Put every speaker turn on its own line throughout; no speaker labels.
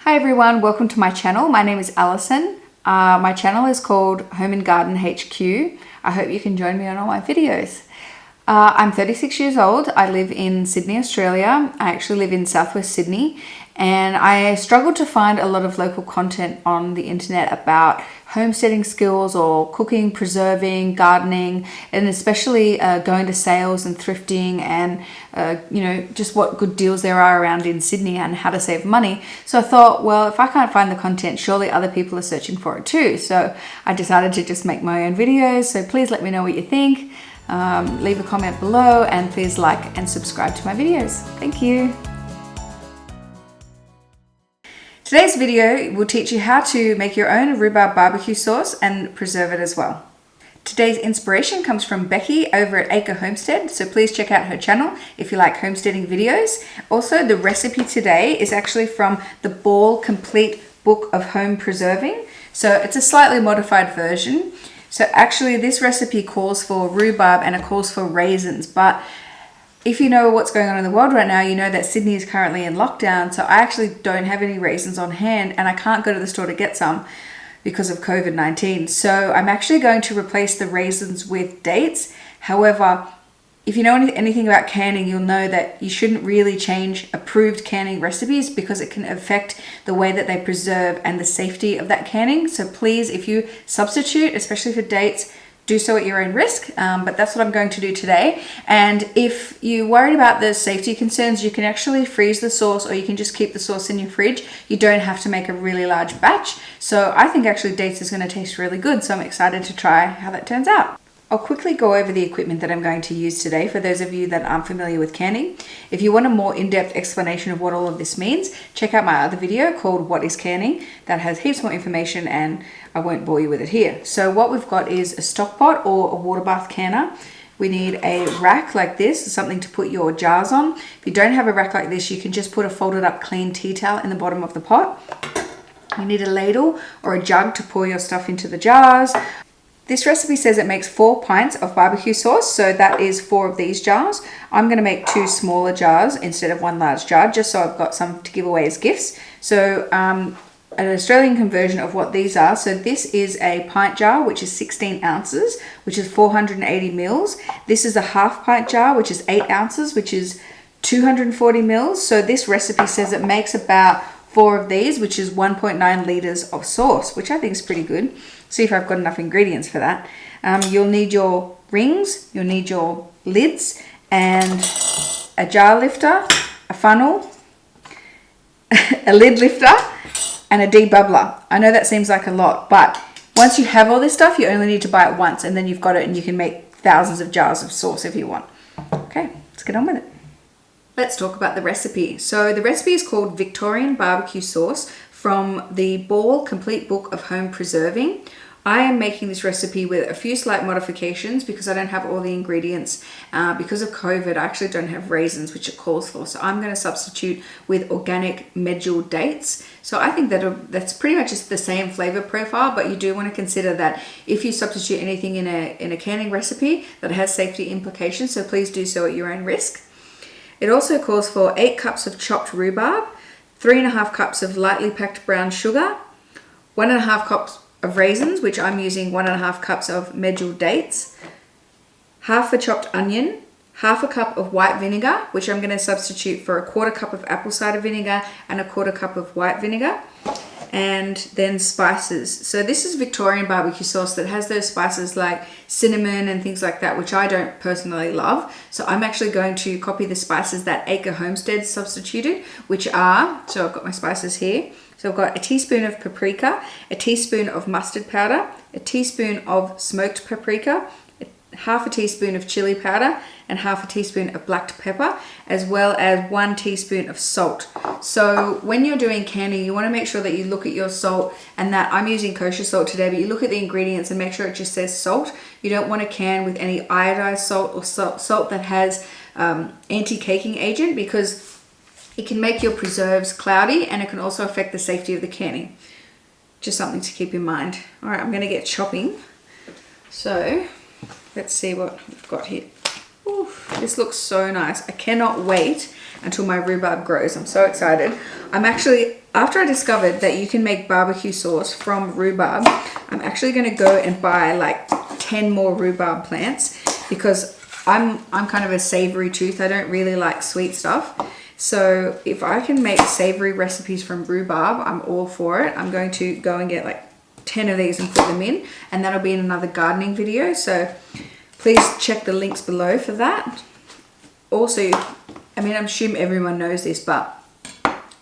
Hi everyone, welcome to my channel. My name is Alison. My channel is called Home and Garden HQ. I hope you can join me on all my videos. I'm 36 years old. I live in Sydney, Australia. I actually live in southwest Sydney, and I struggled to find a lot of local content on the internet about homesteading skills or cooking, preserving, gardening, and especially going to sales and thrifting and just what good deals there are around in Sydney and how to save money. So I thought, well, if I can't find the content, surely other people are searching for it too. So I decided to just make my own videos. So please let me know what you think. Leave a comment below and please like and subscribe to my videos. Thank you. Today's video will teach you how to make your own rhubarb barbecue sauce and preserve it as well. Today's inspiration comes from Becky over at Acre Homestead, so please check out her channel if you like homesteading videos. Also, the recipe today is actually from the Ball Complete Book of Home Preserving, so it's a slightly modified version. So actually this recipe calls for rhubarb and it calls for raisins, but if you know what's going on in the world right now, you know that Sydney is currently in lockdown, so I actually don't have any raisins on hand and I can't go to the store to get some because of COVID-19. So I'm actually going to replace the raisins with dates. However, if you know anything about canning, you'll know that you shouldn't really change approved canning recipes because it can affect the way that they preserve and the safety of that canning. So please, if you substitute, especially for dates, do so at your own risk, but that's what I'm going to do today. And if you're worried about the safety concerns, you can actually freeze the sauce or you can just keep the sauce in your fridge. You don't have to make a really large batch. So I think actually dates is going to taste really good, so I'm excited to try how that turns out. I'll quickly go over the equipment that I'm going to use today for those of you that aren't familiar with canning. If you want a more in-depth explanation of what all of this means, check out my other video called What is Canning? That has heaps more information and I won't bore you with it here. So what we've got is a stock pot or a water bath canner. We need a rack like this, something to put your jars on. If you don't have a rack like this, you can just put a folded up clean tea towel in the bottom of the pot. You need a ladle or a jug to pour your stuff into the jars. This recipe says it makes 4 pints of barbecue sauce, so that is 4 of these jars. I'm going to make 2 smaller jars instead of 1 large jar, just so I've got some to give away as gifts. So an Australian conversion of what these are. So this is a pint jar, which is 16 ounces, which is 480 mils. This is a half pint jar, which is 8 ounces, which is 240 mils. So this recipe says it makes about 4 of these, which is 1.9 liters of sauce, which I think is pretty good. See if I've got enough ingredients for that. You'll need your rings, you'll need your lids, and a jar lifter, a funnel, a lid lifter, and a debubbler. I know that seems like a lot, but once you have all this stuff, you only need to buy it once, and then you've got it and you can make thousands of jars of sauce if you want. Okay, let's get on with it. Let's talk about the recipe. So the recipe is called Victorian Barbecue Sauce from the Ball Complete Book of Home Preserving. I am making this recipe with a few slight modifications because I don't have all the ingredients. Because of COVID, I actually don't have raisins, which it calls for. So I'm going to substitute with organic medjool dates. So I think that's pretty much just the same flavor profile, but you do want to consider that if you substitute anything in a canning recipe, that has safety implications. So please do so at your own risk. It also calls for 8 cups of chopped rhubarb, 3.5 cups of lightly packed brown sugar, 1.5 cups of raisins, which I'm using 1.5 cups of medjool dates, half a chopped onion, half a cup of white vinegar, which I'm going to substitute for 1/4 cup of apple cider vinegar and 1/4 cup of white vinegar, and then spices. So this is Victorian barbecue sauce that has those spices like cinnamon and things like that, which I don't personally love. So I'm actually going to copy the spices that Acre Homestead substituted, which are, so I've got my spices here. So I've got a teaspoon of paprika, a teaspoon of mustard powder, a teaspoon of smoked paprika, half a teaspoon of chili powder, and half a teaspoon of black pepper, as well as 1 teaspoon of salt. So when you're doing canning, you want to make sure that you look at your salt, and that I'm using kosher salt today, but you look at the ingredients and make sure it just says salt. You don't want to can with any iodized salt or salt that has anti-caking agent, because it can make your preserves cloudy and it can also affect the safety of the canning. Just something to keep in mind. All right, I'm going to get chopping. So let's see what we've got here. Oof. This looks so nice. I cannot wait until my rhubarb grows. I'm so excited. I'm actually, after I discovered that you can make barbecue sauce from rhubarb, I'm actually going to go and buy like 10 more rhubarb plants because I'm kind of a savory tooth. I don't really like sweet stuff. So if I can make savory recipes from rhubarb, I'm all for it. I'm going to go and get like 10 of these and put them in, and that'll be in another gardening video. So please check the links below for that. Also, I mean, I'm assuming everyone knows this, but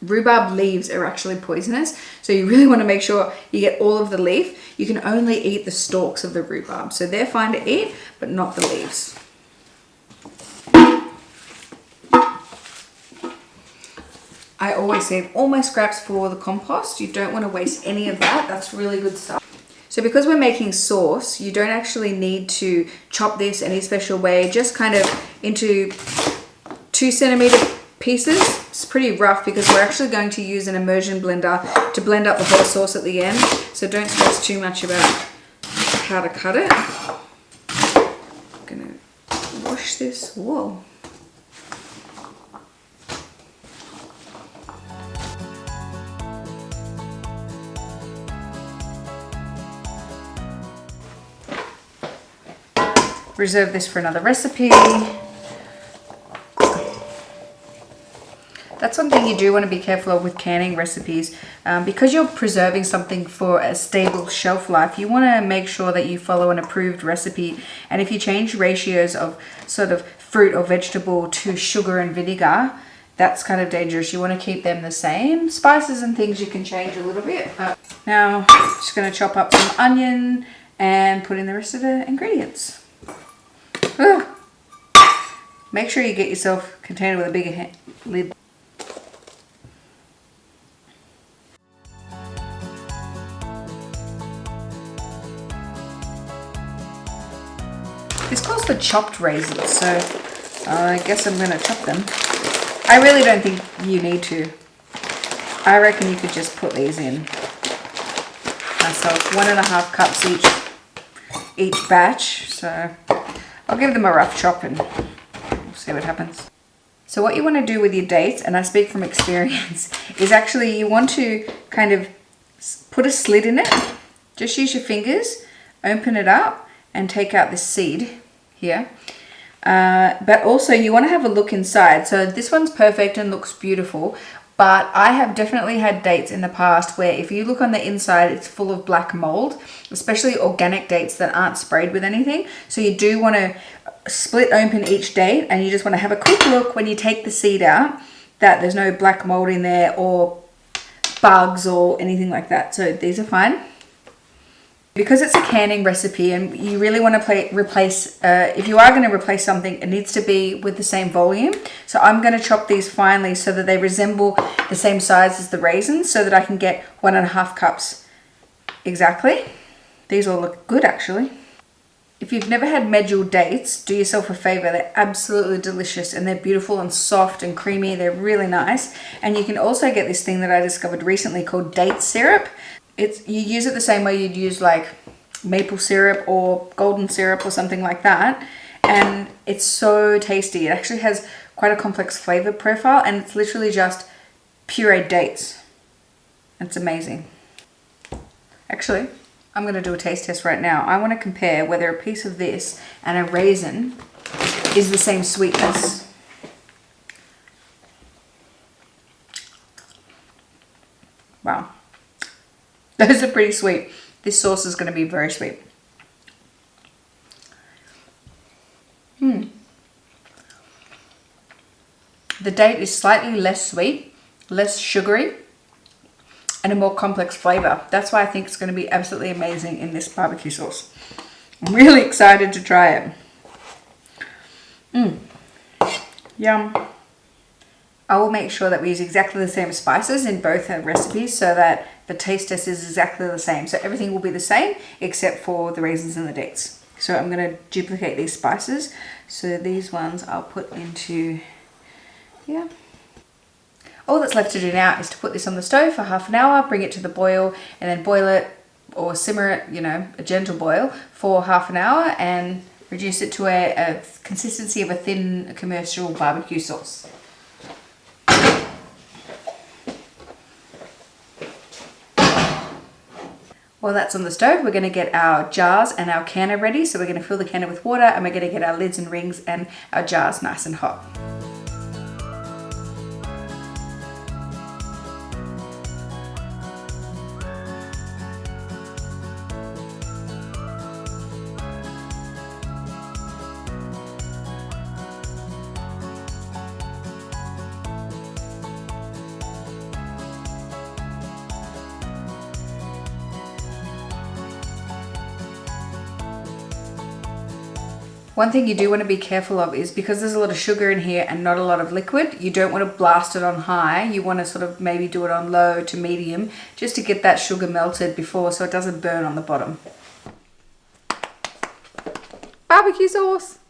rhubarb leaves are actually poisonous. So you really want to make sure you get all of the leaf. You can only eat the stalks of the rhubarb. So they're fine to eat, but not the leaves. I always save all my scraps for the compost. You don't want to waste any of that. That's really good stuff. So because we're making sauce, you don't actually need to chop this any special way, just kind of into 2-centimeter pieces. It's pretty rough because we're actually going to use an immersion blender to blend up the whole sauce at the end. So don't stress too much about how to cut it. I'm gonna wash this. Whoa. Reserve this for another recipe. That's something you do want to be careful of with canning recipes. Because you're preserving something for a stable shelf life, you want to make sure that you follow an approved recipe. And if you change ratios of sort of fruit or vegetable to sugar and vinegar, that's kind of dangerous. You want to keep them the same. Spices and things you can change a little bit. Now, just going to chop up some onion and put in the rest of the ingredients. Ugh. Make sure you get yourself a container with a bigger lid. This calls for chopped raisins, so I guess I'm going to chop them. I really don't think you need to. I reckon you could just put these in myself. 1.5 cups each batch, so I'll give them a rough chop and we'll see what happens. So what you want to do with your dates, and I speak from experience, is actually you want to kind of put a slit in it. Just use your fingers, open it up and take out this seed here. But also you want to have a look inside. So this one's perfect and looks beautiful. But I have definitely had dates in the past where if you look on the inside, it's full of black mold, especially organic dates that aren't sprayed with anything. So you do want to split open each date and you just want to have a quick look when you take the seed out that there's no black mold in there or bugs or anything like that. So these are fine. Because it's a canning recipe and you really want to replace, if you are going to replace something, it needs to be with the same volume. So I'm going to chop these finely so that they resemble the same size as the raisins so that I can get 1.5 cups exactly. These all look good actually. If you've never had medjool dates, do yourself a favor. They're absolutely delicious and they're beautiful and soft and creamy. They're really nice. And you can also get this thing that I discovered recently called date syrup. You use it the same way you'd use like maple syrup or golden syrup or something like that, and it's so tasty. It actually has quite a complex flavor profile and it's literally just pureed dates. It's amazing. Actually, I'm going to do a taste test right now. I want to compare whether a piece of this and a raisin is the same sweetness. Wow. Those are pretty sweet. This sauce is going to be very sweet. The date is slightly less sweet, less sugary, and a more complex flavor. That's why I think it's going to be absolutely amazing in this barbecue sauce. I'm really excited to try it. Yum. I will make sure that we use exactly the same spices in both recipes so that the taste test is exactly the same. So everything will be the same except for the raisins and the dates. So I'm going to duplicate these spices. So these ones I'll put into, yeah. All that's left to do now is to put this on the stove for half an hour, bring it to the boil, and then boil it or simmer it, you know, a gentle boil for half an hour, and Reduce it to a consistency of a thin commercial barbecue sauce. While that's on the stove, we're going to get our jars and our canner ready. So we're going to fill the canner with water, and we're going to get our lids and rings and our jars nice and hot. One thing you do want to be careful of is because there's a lot of sugar in here and not a lot of liquid, you don't want to blast it on high. You want to sort of maybe do it on low to medium just to get that sugar melted before so it doesn't burn on the bottom. Barbecue sauce!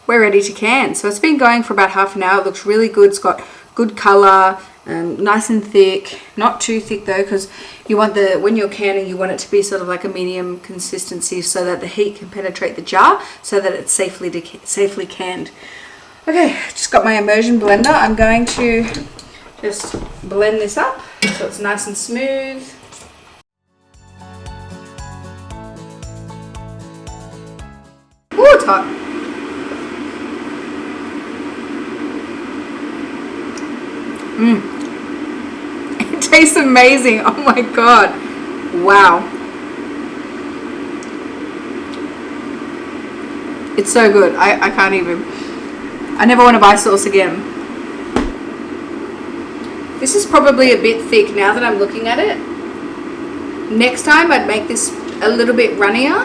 We're ready to can. So it's been going for about half an hour. It looks really good. It's got good color, nice and thick. Not too thick though, because you want when you're canning, you want it to be sort of like a medium consistency so that the heat can penetrate the jar so that it's safely canned. Okay, just got my immersion blender. I'm going to just blend this up so it's nice and smooth. Ooh, it's hot. It tastes amazing. Oh my god. Wow. It's so good. I can't even. I never want to buy sauce again. This is probably a bit thick now that I'm looking at it. Next time I'd make this a little bit runnier.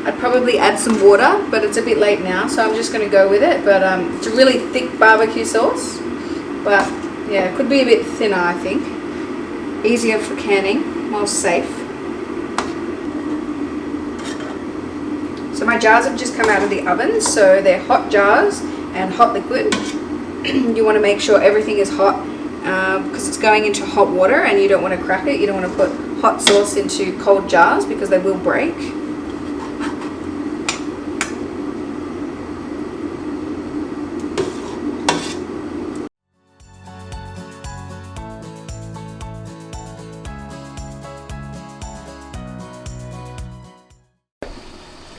I'd probably add some water, but it's a bit late now, so I'm just going to go with it. But it's a really thick barbecue sauce. But yeah, it could be a bit thinner, I think. Easier for canning, more safe. So my jars have just come out of the oven, so they're hot jars and hot liquid. You want to make sure everything is hot because it's going into hot water and you don't want to crack it. You don't want to put hot sauce into cold jars because they will break.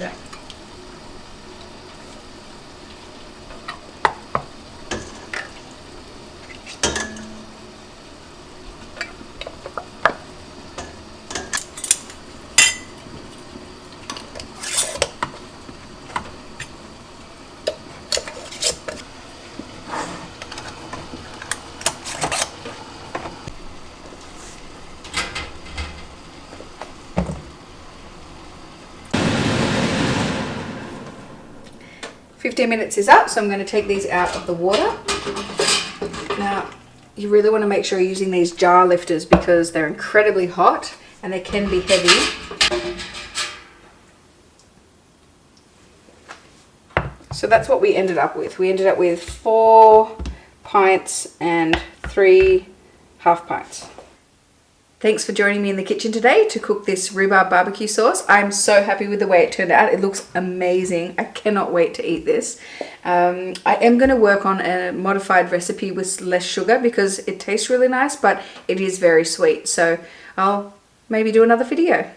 Yeah. "15 minutes is up, so I'm going to take these out of the water. Now, you really want to make sure you're using these jar lifters because they're incredibly hot and they can be heavy. So that's what we ended up with. We ended up with 4 pints and 3 half pints. Thanks for joining me in the kitchen today to cook this rhubarb barbecue sauce. I'm so happy with the way it turned out. It looks amazing. I cannot wait to eat this. I am going to work on a modified recipe with less sugar because it tastes really nice, but it is very sweet. So I'll maybe do another video.